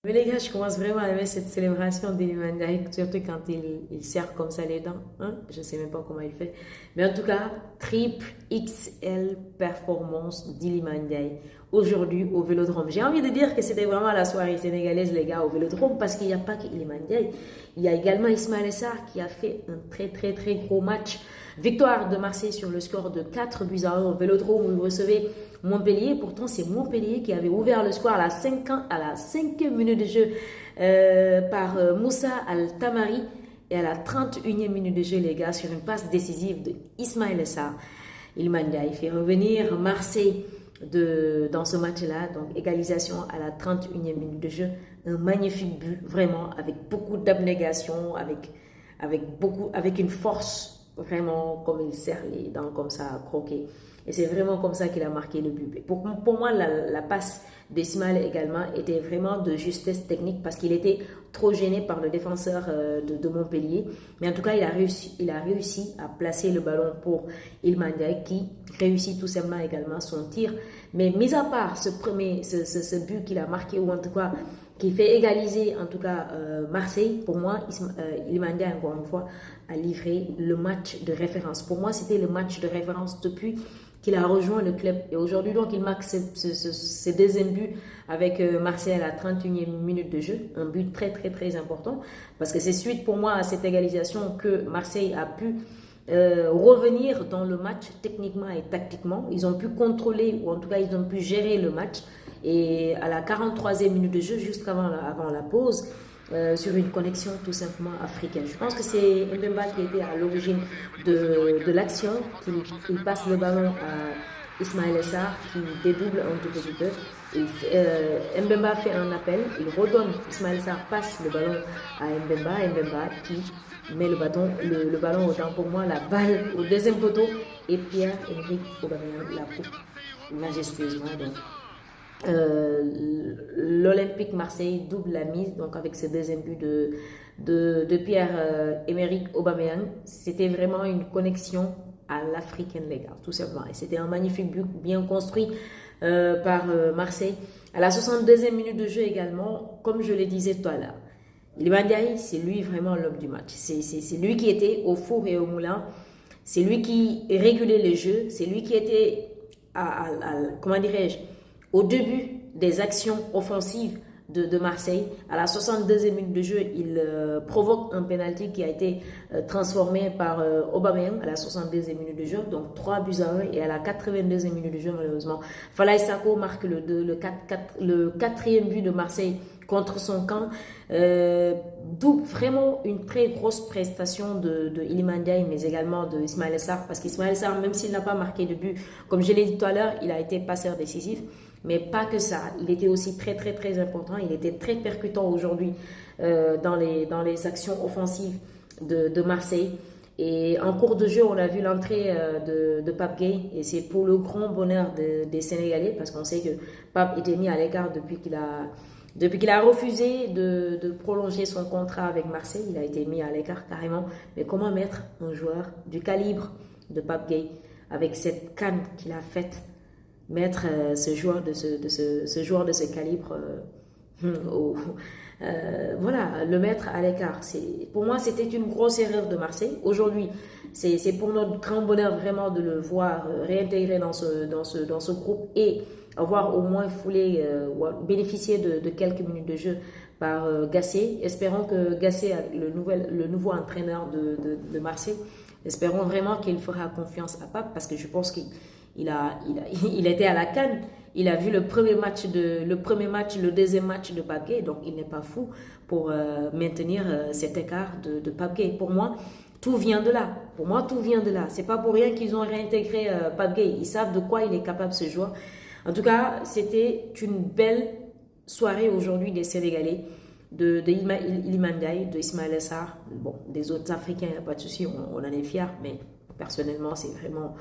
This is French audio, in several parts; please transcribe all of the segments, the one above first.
Mais les gars, je commence vraiment à aimer cette célébration d'Iliman Ndiaye, surtout quand il serre comme ça les dents. Hein? Je ne sais même pas comment il fait. Mais en tout cas, triple XL performance d'Iliman Ndiaye aujourd'hui au Vélodrome. J'ai envie de dire que c'était vraiment la soirée sénégalaise, les gars, au Vélodrome, parce qu'il n'y a pas que Iliman Ndiaye. Il y a également Ismaël Sarr qui a fait un très, très, très gros match. Victoire de Marseille sur le score de 4 buts à 1 au Vélodrome où il recevait Montpellier. Pourtant, c'est Montpellier qui avait ouvert le score à la 5e minute de jeu par Moussa Al-Tamari. Et à la 31e minute de jeu, les gars, sur une passe décisive de Ismaël Sarr, Iliman Ndiaye fait revenir Marseille dans ce match-là. Donc, égalisation à la 31e minute de jeu. Un magnifique but, vraiment, avec beaucoup d'abnégation, avec une force, vraiment, comme il serre les dents, comme ça, à croquer. Et c'est vraiment comme ça qu'il a marqué le but. Pour moi, la passe d'Ismaël également était vraiment de justesse technique parce qu'il était trop gêné par le défenseur de Montpellier. Mais en tout cas, il a réussi à placer le ballon pour Iliman Ndiaye qui réussit tout simplement également son tir. Mais mis à part ce but qu'il a marqué, ou en tout cas qui fait égaliser en tout cas Marseille, pour moi, Iliman Ndiaye, encore une fois, a livré le match de référence. Pour moi, c'était le match de référence depuis qu'il a rejoint le club. Et aujourd'hui, donc, il marque ce deuxième but avec Marseille à la 31e minute de jeu. Un but très, très, très important. Parce que c'est suite pour moi à cette égalisation que Marseille a pu revenir dans le match techniquement et tactiquement. Ils ont pu contrôler, ou en tout cas, ils ont pu gérer le match. Et à la 43e minute de jeu, juste avant la pause, sur une connexion tout simplement africaine. Je pense que c'est Mbemba qui était à l'origine de l'action, qui passe le ballon à Ismaël Sarr, qui dédouble un tout petit peu. Mbemba fait un appel, il redonne, Ismaël Sarr passe le ballon à Mbemba qui met le ballon autant pour moi, la balle au deuxième poteau, et Pierre-Emerick Aubameyang la coupe majestueusement. Donc, l'Olympique Marseille double la mise donc avec ce deuxième but de Pierre-Emerick Aubameyang. C'était vraiment une connexion à l'africaine, les gars, tout simplement. Et c'était un magnifique but bien construit par Marseille. À la 62e minute de jeu également, comme je le disais tout à l'heure, Iliman Ndiaye, c'est lui vraiment l'homme du match. C'est lui qui était au four et au moulin. C'est lui qui régulait le jeu. C'est lui qui était, comment dirais-je, au début des actions offensives de Marseille. À la 62e minute de jeu, il provoque un penalty qui a été transformé par Aubameyang à la 62e minute de jeu, donc 3 buts à 1. Et à la 82e minute de jeu, malheureusement, Falaye Sako marque le quatrième but de Marseille contre son camp. D'où vraiment une très grosse prestation de Iliman Ndiaye, mais également de Ismaël Sarr, parce qu'Ismaël Sarr, même s'il n'a pas marqué de but, comme je l'ai dit tout à l'heure, il a été passeur décisif. Mais pas que ça, il était aussi très très très important, il était très percutant aujourd'hui dans les actions offensives de Marseille. Et en cours de jeu, on a vu l'entrée de Pape Gueye, et c'est pour le grand bonheur des Sénégalais, parce qu'on sait que Pape était mis à l'écart depuis qu'il a refusé de prolonger son contrat avec Marseille. Il a été mis à l'écart carrément. Mais comment mettre un joueur du calibre de Pape Gueye, avec cette canne qu'il a faite, mettre ce joueur de ce calibre voilà, le mettre à l'écart. Pour moi, c'était une grosse erreur de Marseille. Aujourd'hui, c'est pour notre grand bonheur vraiment de le voir réintégrer dans ce groupe et avoir au moins bénéficié de quelques minutes de jeu par Gasset. Espérons que Gasset, le nouveau entraîneur de Marseille, espérons vraiment qu'il fera confiance à Pape, parce que je pense il était à la CAN. Il a vu le deuxième match de Pape Gueye, donc il n'est pas fou pour maintenir cet écart de Pape Gueye. Pour moi, tout vient de là. C'est pas pour rien qu'ils ont réintégré Pape Gueye. Ils savent de quoi il est capable, ce joueur. En tout cas, c'était une belle soirée aujourd'hui des Sénégalais, de Iliman Ndiaye, de Ismaël Sarr. Bon, des autres Africains, il n'y a pas de souci, on en est fiers, mais personnellement, c'est vraiment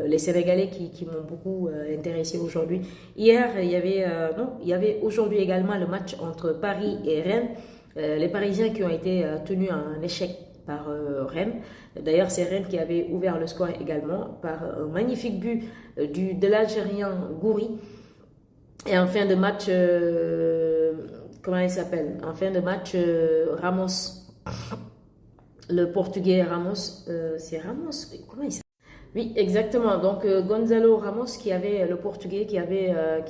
les Sénégalais qui m'ont beaucoup intéressé aujourd'hui. Hier, il y avait aujourd'hui également le match entre Paris et Rennes. Les Parisiens qui ont été tenus à un échec par Rennes. D'ailleurs, c'est Rennes qui avait ouvert le score également par un magnifique but de l'Algérien Gouiri. Et en fin de match, comment il s'appelle? En fin de match, Ramos, le Portugais Ramos, c'est Ramos, comment il s'appelle? Oui, exactement. Donc Gonzalo Ramos, qui avait le Portugais, qui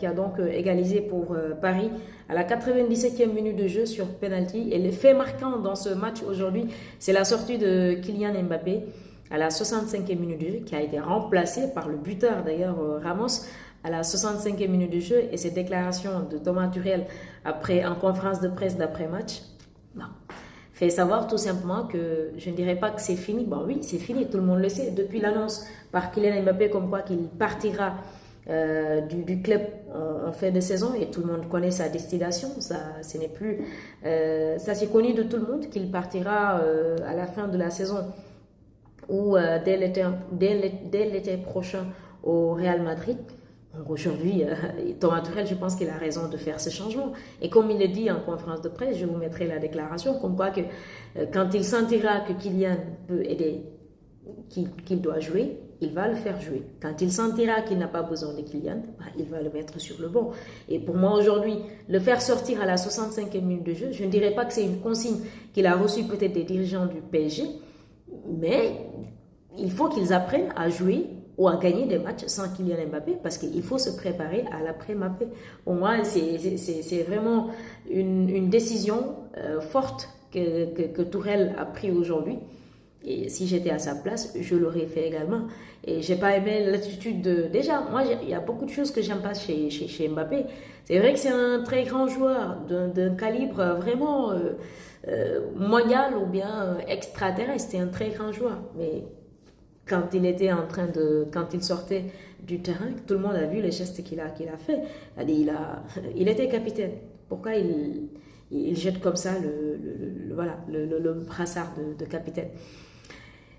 a donc égalisé pour Paris à la 97e minute de jeu sur penalty. Et le fait marquant dans ce match aujourd'hui, c'est la sortie de Kylian Mbappé à la 65e minute de jeu, qui a été remplacé par le buteur d'ailleurs Ramos à la 65e minute de jeu. Et ces déclarations de Thomas Tuchel après en conférence de presse d'après match. Non, fait savoir tout simplement que je ne dirais pas que c'est fini. Bon oui, c'est fini, tout le monde le sait. Depuis l'annonce par Kylian Mbappé comme quoi qu'il partira du club en fin de saison et tout le monde connaît sa destination. Ça, ce n'est plus, ça c'est connu de tout le monde qu'il partira à la fin de la saison ou dès l'été prochain au Real Madrid. Donc aujourd'hui, Thomas Tuchel, je pense qu'il a raison de faire ce changement. Et comme il le dit en conférence de presse, je vous mettrai la déclaration, comme quoi que quand il sentira que Kylian peut aider, qu'il doit jouer, il va le faire jouer. Quand il sentira qu'il n'a pas besoin de Kylian, bah, il va le mettre sur le banc. Et pour moi aujourd'hui, le faire sortir à la 65e minute de jeu, je ne dirais pas que c'est une consigne qu'il a reçue peut-être des dirigeants du PSG, mais il faut qu'ils apprennent à jouer ou à gagner des matchs sans Kylian Mbappé parce qu'il faut se préparer à l'après-Mbappé. Pour moi, c'est vraiment une décision forte que Tourelle a pris aujourd'hui. Et si j'étais à sa place, je l'aurais fait également. Et j'ai pas aimé l'attitude de... Déjà, moi, il y a beaucoup de choses que j'aime pas chez Mbappé. C'est vrai que c'est un très grand joueur d'un calibre vraiment mondial ou bien extraterrestre. C'est un très grand joueur. Mais quand quand il sortait du terrain, tout le monde a vu les gestes qu'il a fait. Il était capitaine. Pourquoi il jette comme ça le brassard de capitaine?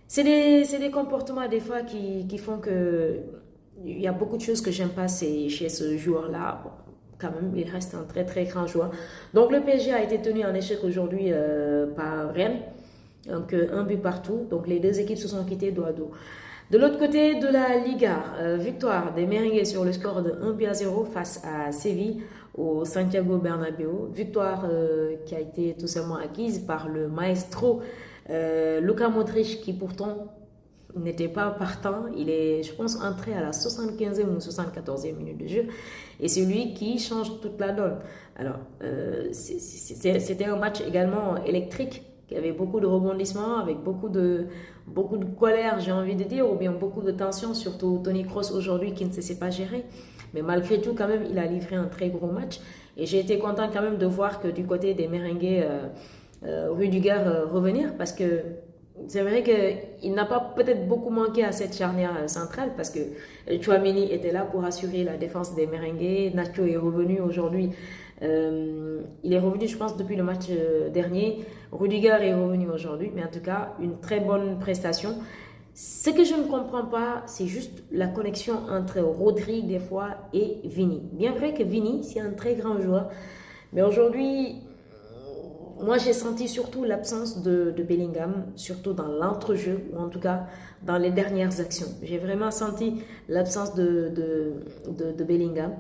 C'est des comportements des fois qui font que il y a beaucoup de choses que j'aime pas chez ce joueur-là. Bon, quand même, il reste un très très grand joueur. Donc le PSG a été tenu en échec aujourd'hui par Rennes. Donc un but partout. Donc les deux équipes se sont quittées dos à dos. De l'autre côté de la Liga, victoire des Merengues sur le score de 1-0 face à Séville au Santiago Bernabéu. Victoire qui a été tout simplement acquise par le maestro Luka Modric qui pourtant n'était pas partant. Il est, je pense, entré à la 75e ou 74e minute de jeu. Et c'est lui qui change toute la donne. Alors, c'était un match également électrique, qui avait beaucoup de rebondissements, avec beaucoup de colère, j'ai envie de dire, ou bien beaucoup de tension, surtout Toni Kroos aujourd'hui qui ne se sait pas gérer. Mais malgré tout, quand même, il a livré un très gros match. Et j'ai été content quand même de voir que du côté des Merengues, Rudiger revenir, parce que c'est vrai qu'il n'a pas peut-être beaucoup manqué à cette charnière centrale, parce que Tchouaméni était là pour assurer la défense des Merengues. Nacho est revenu aujourd'hui. Il est revenu, je pense, depuis le match dernier. Rudiger est revenu aujourd'hui, mais en tout cas, une très bonne prestation. Ce que je ne comprends pas, c'est juste la connexion entre Rodri, des fois, et Vini. Bien vrai que Vini, c'est un très grand joueur, mais aujourd'hui, moi, j'ai senti surtout l'absence de Bellingham, surtout dans l'entrejeu, ou en tout cas dans les dernières actions. J'ai vraiment senti l'absence de Bellingham.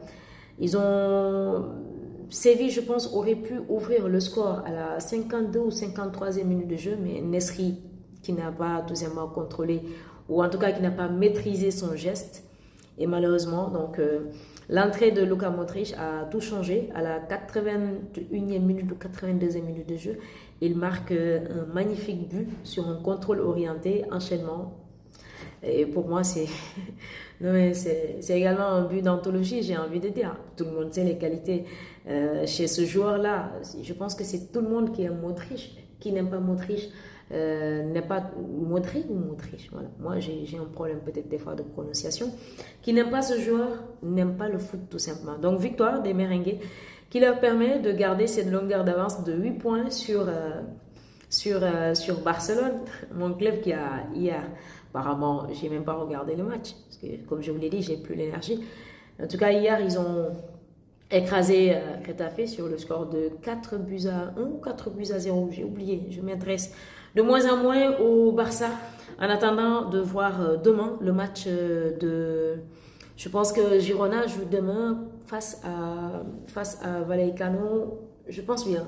Séville, je pense, aurait pu ouvrir le score à la 52 ou 53e minute de jeu, mais Nesri, qui n'a pas tout simplement contrôlé, ou en tout cas qui n'a pas maîtrisé son geste, et malheureusement, donc l'entrée de Luka Modric a tout changé. À la 81e minute ou 82e minute de jeu, il marque un magnifique but sur un contrôle orienté, enchaînement. Et pour moi, c'est également un but d'anthologie, j'ai envie de dire. Tout le monde sait les qualités chez ce joueur-là. Je pense que c'est tout le monde qui aime Modric. Qui n'aime pas Modric n'est pas Modric ou Modric. Voilà. Moi, j'ai un problème peut-être des fois de prononciation. Qui n'aime pas ce joueur n'aime pas le foot tout simplement. Donc, victoire des Merengues qui leur permet de garder cette longueur d'avance de 8 points sur Barcelone, mon club qui a hier. Apparemment, j'ai même pas regardé le match parce que, comme je vous l'ai dit, j'ai plus l'énergie. En tout cas, hier, ils ont écrasé Getafe sur le score de 4-1 ou 4-0. J'ai oublié. Je m'intéresse de moins en moins au Barça en attendant de voir demain le match de... Je pense que Girona joue demain face à Vallecano Je pense bien.